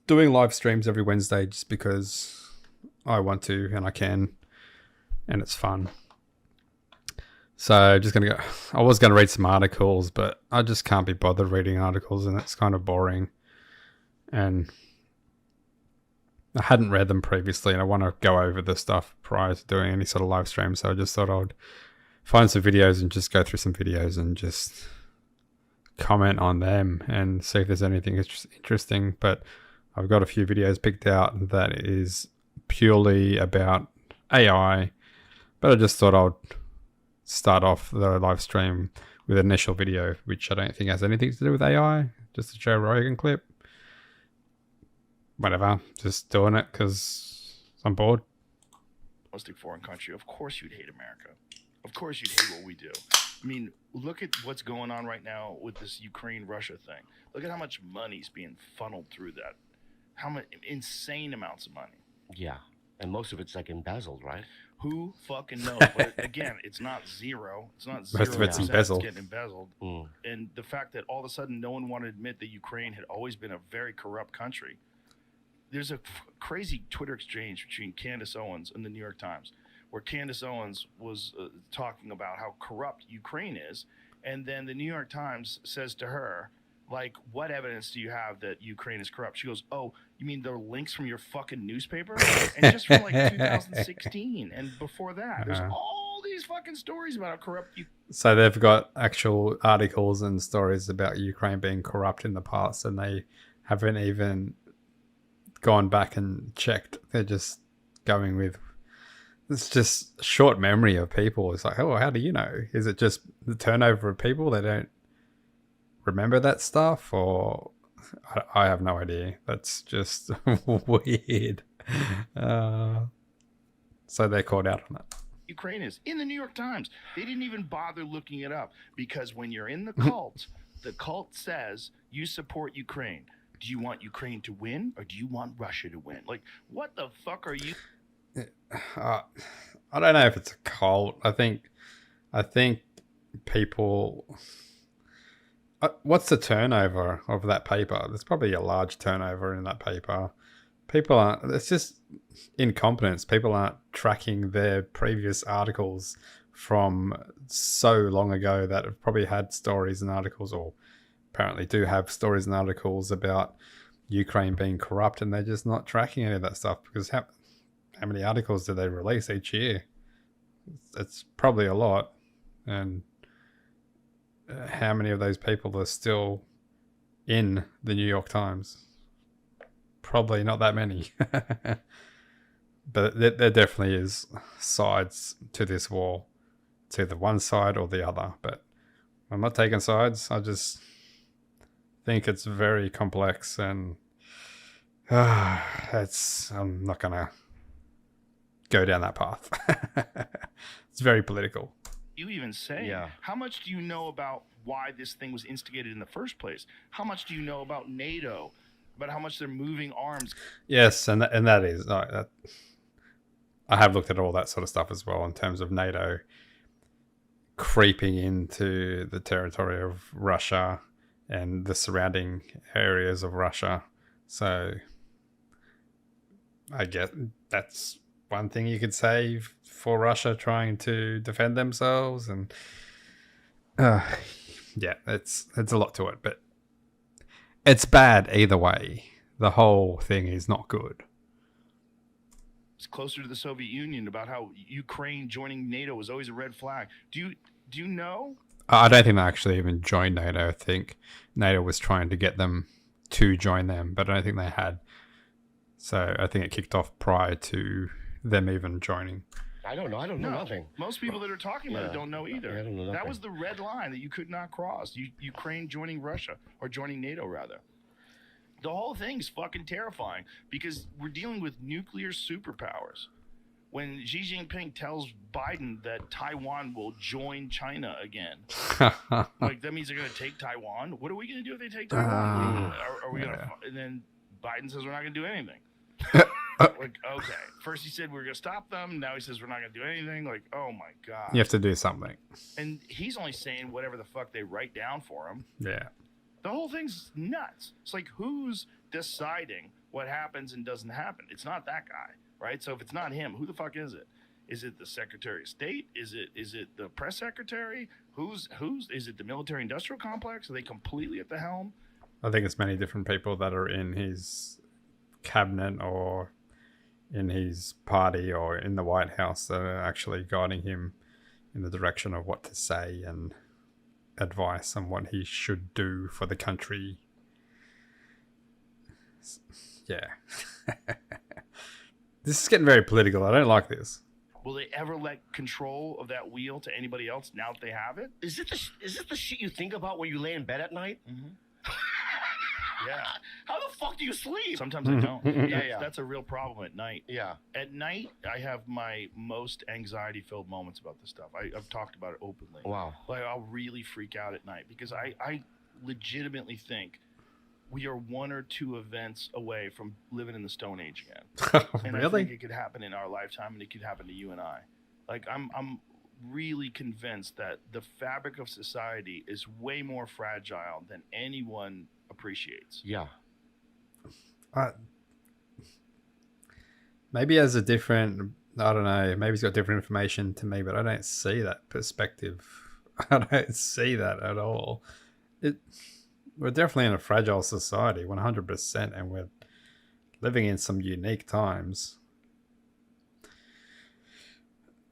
doing live streams every Wednesday just because I want to and I can, and it's fun. So just gonna go. I was gonna read some articles, but I just can't be bothered reading articles, and it's kind of boring. And I hadn't read them previously, and I want to go over the stuff prior to doing any sort of live stream. So I just thought I'd find some videos and just go through some videos and just comment on them and see if there's anything interesting. But I've got a few videos picked out that is purely about AI, but I just thought I'd start off the live stream with an initial video, which I don't think has anything to do with AI, just a Joe Rogan clip. Whatever, just doing it because I'm bored. Foreign country. Of course you'd hate America. Of course you'd hate what we do. I mean, look at what's going on right now with this Ukraine-Russia thing. Look at how much money's being funneled through that. How much insane amounts of money. Yeah, and most of it's like embezzled, right? Who fucking knows? But again, it's not zero. It's not 0%. Most of it's embezzled. It's getting embezzled. And the fact that all of a sudden no one wanted to admit that Ukraine had always been a very corrupt country. There's a crazy Twitter exchange between Candace Owens and the New York Times, where Candace Owens was talking about how corrupt Ukraine is. And then the New York Times says to her, like, what evidence do you have that Ukraine is corrupt? She goes, oh, you mean the links from your fucking newspaper? And just from like 2016 and before that, there's all these fucking stories about how corrupt you. So they've got actual articles and stories about Ukraine being corrupt in the past, and they haven't even gone back and checked. They're just going with, it's just short memory of people. It's like, oh, how do you know? Is it just the turnover of people? They don't remember that stuff, or I have no idea. That's just weird. So they're called out on that. Ukraine is in the New York Times. They didn't even bother looking it up because when you're in the cult says you support Ukraine. Do you want Ukraine to win or do you want Russia to win? Like, what the fuck are you? I don't know if it's a cult. I think people. What's the turnover of that paper? There's probably a large turnover in that paper. People aren't. It's just incompetence. People aren't tracking their previous articles from so long ago that have probably had stories and articles, or apparently do have stories and articles about Ukraine being corrupt, and they're just not tracking any of that stuff because how many articles do they release each year? It's probably a lot. And how many of those people are still in the New York Times? Probably not that many. But there definitely is sides to this war. It's either one side or the other. But I'm not taking sides. I just think it's very complex, and I'm not going to go down that path. It's very political. You even say, how much do you know about why this thing was instigated in the first place? How much do you know about NATO? About how much they're moving arms? Yes, and that is... I have looked at all that sort of stuff as well in terms of NATO creeping into the territory of Russia and the surrounding areas of Russia. So I guess that's one thing you could say for Russia trying to defend themselves. And yeah, it's a lot to it, but it's bad either way. The whole thing is not good. It's closer to the Soviet Union, about how Ukraine joining NATO was always a red flag. Do you know? I don't think they actually even joined NATO. I think NATO was trying to get them to join them, but I don't think they had. So I think it kicked off prior to them even joining. I don't know. I don't know nothing. Most people that are talking about it don't know either. I don't know nothing. That was the red line that you could not cross. Ukraine joining Russia, or joining NATO rather. The whole thing's fucking terrifying because we're dealing with nuclear superpowers. When Xi Jinping tells Biden that Taiwan will join China again, like that means they're going to take Taiwan. What are we going to do if they take Taiwan? Are we going to? And then Biden says we're not going to do anything. Like, okay. First he said we're going to stop them. Now he says we're not going to do anything. Like, oh my God. You have to do something. And he's only saying whatever the fuck they write down for him. Yeah. The whole thing's nuts. It's like, who's deciding what happens and doesn't happen. It's not that guy, right? So if it's not him, who the fuck is it? Is it the Secretary of State? Is it the press secretary? Who's is it the military industrial complex? Are they completely at the helm? I think it's many different people that are in his cabinet or in his party or in the White House that are actually guiding him in the direction of what to say and advice on what he should do for the country. Yeah. This is getting very political. I don't like this. Will they ever let control of that wheel to anybody else now that they have it? Is it the shit you think about when you lay in bed at night? Mm-hmm. Yeah. How the fuck do you sleep? Sometimes I don't. That's a real problem at night. Yeah. At night, I have my most anxiety-filled moments about this stuff. I've talked about it openly. Wow. Like, I'll really freak out at night because I legitimately think we are one or two events away from living in the Stone Age again. And I think it could happen in our lifetime, and it could happen to you and I. Like, I'm really convinced that the fabric of society is way more fragile than anyone appreciates. Yeah. Maybe he has a different, I don't know, maybe he's got different information to me, but I don't see that perspective. I don't see that at all. We're definitely in a fragile society, 100%, and we're living in some unique times.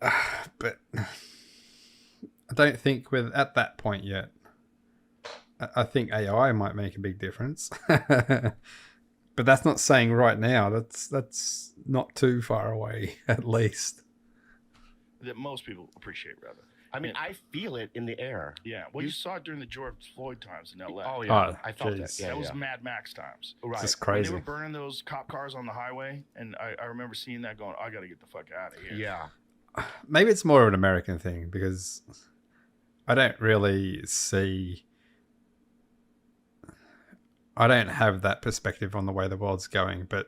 But I don't think we're at that point yet. I think AI might make a big difference. But that's not saying right now. That's not too far away, at least. That most people appreciate, rather. I mean, I feel it in the air. Yeah. Well, you saw it during the George Floyd times in LA. Oh, yeah. Oh, I felt geez. that. Yeah, That was yeah. Mad Max times. Right. This is When crazy. they were burning those cop cars on the highway, and I remember seeing that going, I got to get the fuck out of here. Yeah. Maybe it's more of an American thing because I don't really see. I don't have that perspective on the way the world's going, but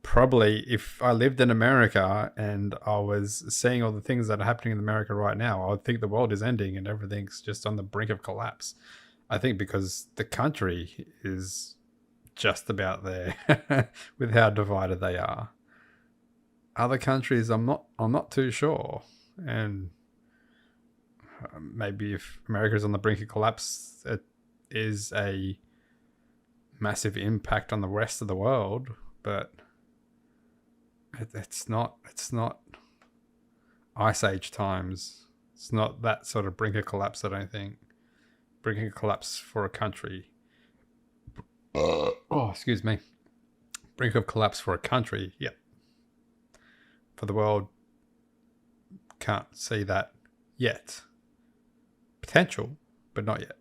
probably if I lived in America and I was seeing all the things that are happening in America right now, I would think the world is ending and everything's just on the brink of collapse. I think because the country is just about there with how divided they are. Other countries, I'm not too sure. And maybe if America's on the brink of collapse, it is a massive impact on the rest of the world, but it's not Ice Age times. It's not that sort of brink of collapse, I don't think. Brink of collapse for a country. Oh, excuse me. Brink of collapse for a country, yep. For the world, can't see that yet. Potential, but not yet.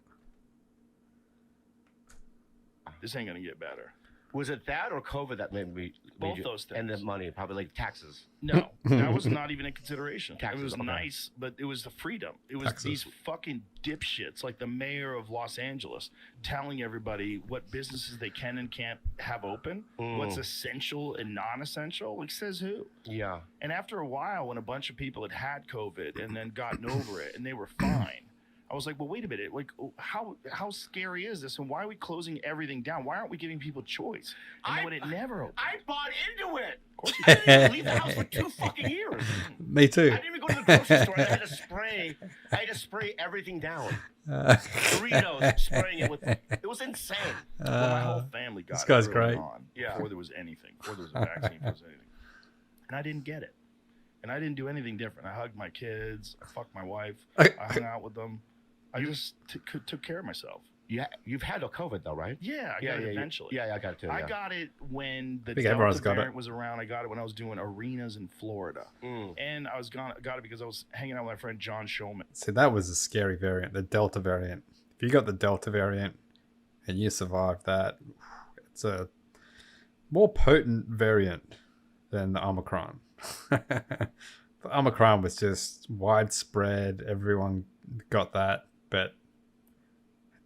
This ain't going to get better. Was it that or COVID that made Both you, those things. and the money, probably like taxes? No, that was not even a consideration. Taxes, It was okay. nice, but it was the freedom. It was Taxes. these fucking dipshits like the mayor of Los Angeles telling everybody what businesses they can and can't have open, what's essential and non-essential. Like, says who? Yeah. And after a while, when a bunch of people had COVID and then gotten over it and they were fine, I was like, well, wait a minute. Like, how scary is this? And why are we closing everything down? Why aren't we giving people choice? And then when it never opened. I bought into it. Of course you I did. didn't even leave the house for 2 fucking years. Me too. I didn't even go to the grocery store. I had to spray everything down. Doritos, spraying it with. It was insane. Well, my whole family got this guy's it early great. on, Yeah. before there was anything, before there was a vaccine, before there was anything. And I didn't get it. And I didn't do anything different. I hugged my kids. I fucked my wife. I hung out with them. I just took care of myself. Yeah, you've had a COVID though, right? Yeah, I got it eventually. Yeah, I got it too. I Yeah. got it when the think everyone's Delta got it. variant was around. I got it when I was doing arenas in Florida. And I got it because I was hanging out with my friend John Showman. See, that was a scary variant, the Delta variant. If you got the Delta variant and you survived that, it's a more potent variant than the Omicron. The Omicron was just widespread. Everyone got that, but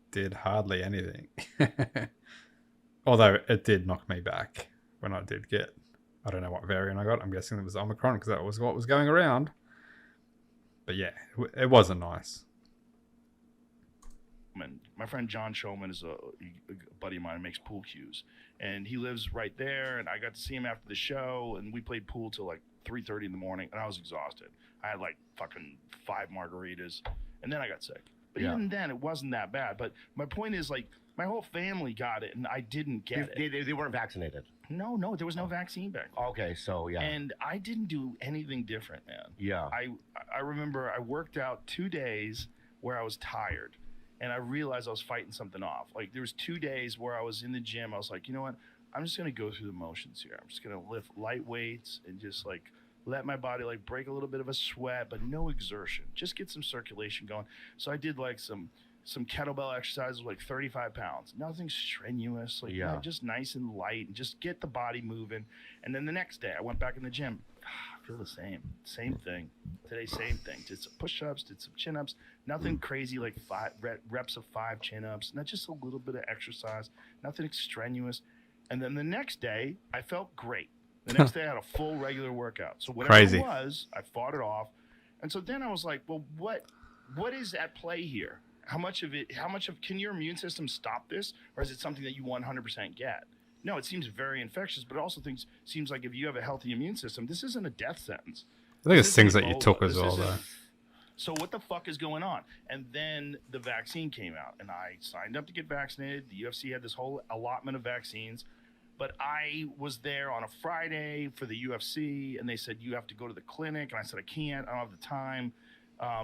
did hardly anything. Although it did knock me back when I did get, I don't know what variant I got. I'm guessing it was Omicron because that was what was going around. But yeah, it wasn't nice. My friend John Showman is a buddy of mine who makes pool cues. and he lives right there. And I got to see him after the show, and we played pool till like 3:30 in the morning, and I was exhausted. I had like fucking 5 margaritas, and then I got sick. But even then, it wasn't that bad. But my point is, like, my whole family got it, and I didn't get it. They weren't vaccinated. No, there was no vaccine back then. Okay, so yeah. And I didn't do anything different, man. Yeah. I remember I worked out 2 days where I was tired, and I realized I was fighting something off. Like, there was 2 days where I was in the gym. I was like, you know what? I'm just gonna go through the motions here. I'm just gonna lift light weights and just like let my body like break a little bit of a sweat, but no exertion. Just get some circulation going. So I did like some kettlebell exercises, like 35 pounds. Nothing strenuous, like just nice and light, and just get the body moving. And then the next day, I went back in the gym. I feel the same thing. Today, same thing. Did some push-ups, did some chin-ups. Nothing crazy like 5 reps of 5 chin-ups. Not just a little bit of exercise. Nothing strenuous. And then the next day, I felt great. The next day, I had a full regular workout. So whatever it was, I fought it off. And so then I was like, well, what is at play here? How much of can your immune system stop this? Or is it something that you 100% get? No, it seems very infectious, but it also seems like if you have a healthy immune system, this isn't a death sentence. I think it's things that you took as well, though. So what the fuck is going on? And then the vaccine came out, and I signed up to get vaccinated. The UFC had this whole allotment of vaccines. But I was there on a Friday for the UFC, and they said, you have to go to the clinic. And I said, I can't. I don't have the time.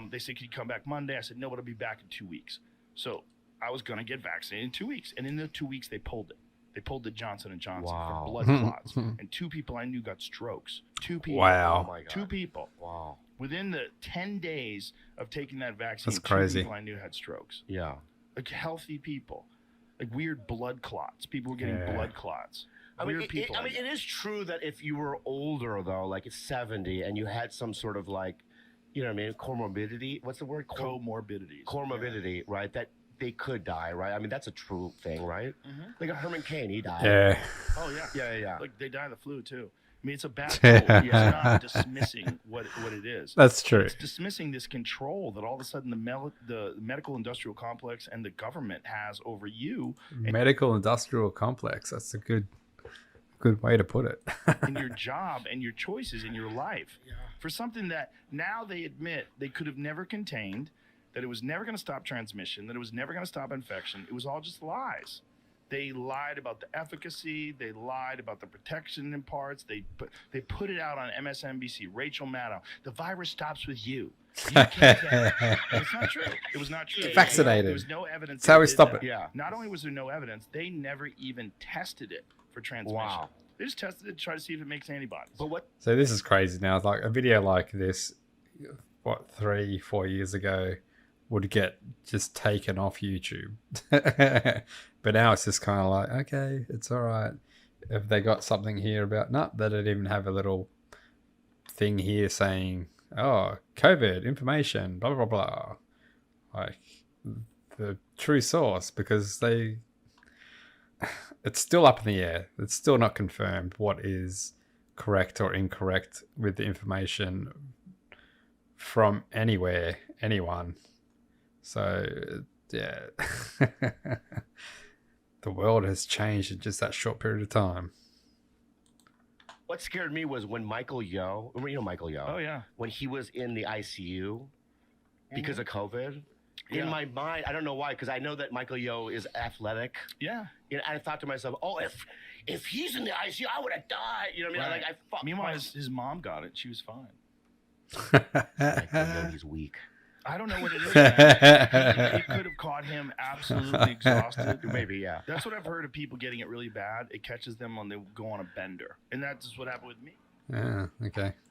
They said, can you come back Monday? I said, no, but I'll be back in 2 weeks. So I was going to get vaccinated in 2 weeks. And in the 2 weeks, they pulled it. They pulled the Johnson & Johnson for blood clots. And 2 people I knew got strokes. 2 people. Wow. Oh my God. 2 people. Wow. Within the 10 days of taking that vaccine, That's crazy. 2 people I knew had strokes. Yeah. Like healthy people. Like weird blood clots. People were getting blood clots. I mean, it is true that if you were older, though, like at 70, and you had some sort of like, you know what I mean, comorbidity. What's the word? Comorbidities. Comorbidity, right? That they could die, right? I mean, that's a true thing, right? Mm-hmm. Like a Herman Cain, he died. Yeah. Oh, yeah. Yeah. Like they die of the flu, too. I mean, it's a bad cold. It's not dismissing what it is. That's true. It's dismissing this control that all of a sudden the medical industrial complex and the government has over you. Medical industrial complex. That's a good way to put it. In your job and your choices in your life. Yeah. For something that now they admit they could have never contained, that it was never going to stop transmission, that it was never going to stop infection. It was all just lies. They lied about the efficacy. They lied about the protection in parts. They put it out on MSNBC. Rachel Maddow. The virus stops with you. You can't get it. It's not true. It was not true. Vaccinated. There was no evidence. That's how we stop it. Yeah. Not only was there no evidence, they never even tested it for transmission. Wow. They just tested it to try to see if it makes antibodies. But what? So this is crazy now. It's like a video like this, 3-4 years ago, would get just taken off YouTube. But now it's just kind of like, okay, it's all right. If they got something here about, they don't even have a little thing here saying, oh, COVID information, blah, blah, blah. Like the true source, because it's still up in the air. It's still not confirmed what is correct or incorrect with the information from anywhere, anyone. So, yeah. The world has changed in just that short period of time. What scared me was when Michael Yo, you know Michael Yo? Oh, yeah. When he was in the ICU because of COVID. Yeah. In my mind, I don't know why, because I know that Michael Yo is athletic. Yeah. You know, I thought to myself, oh, if he's in the ICU, I would have died. You know what I mean? Right. Like, I fucked. Meanwhile, his mom got it. She was fine. Michael Yo, he's weak. I don't know what it is. It could have caught him absolutely exhausted. Maybe, yeah. That's what I've heard of people getting it really bad. It catches them when they go on a bender. And that's just what happened with me. Yeah, okay.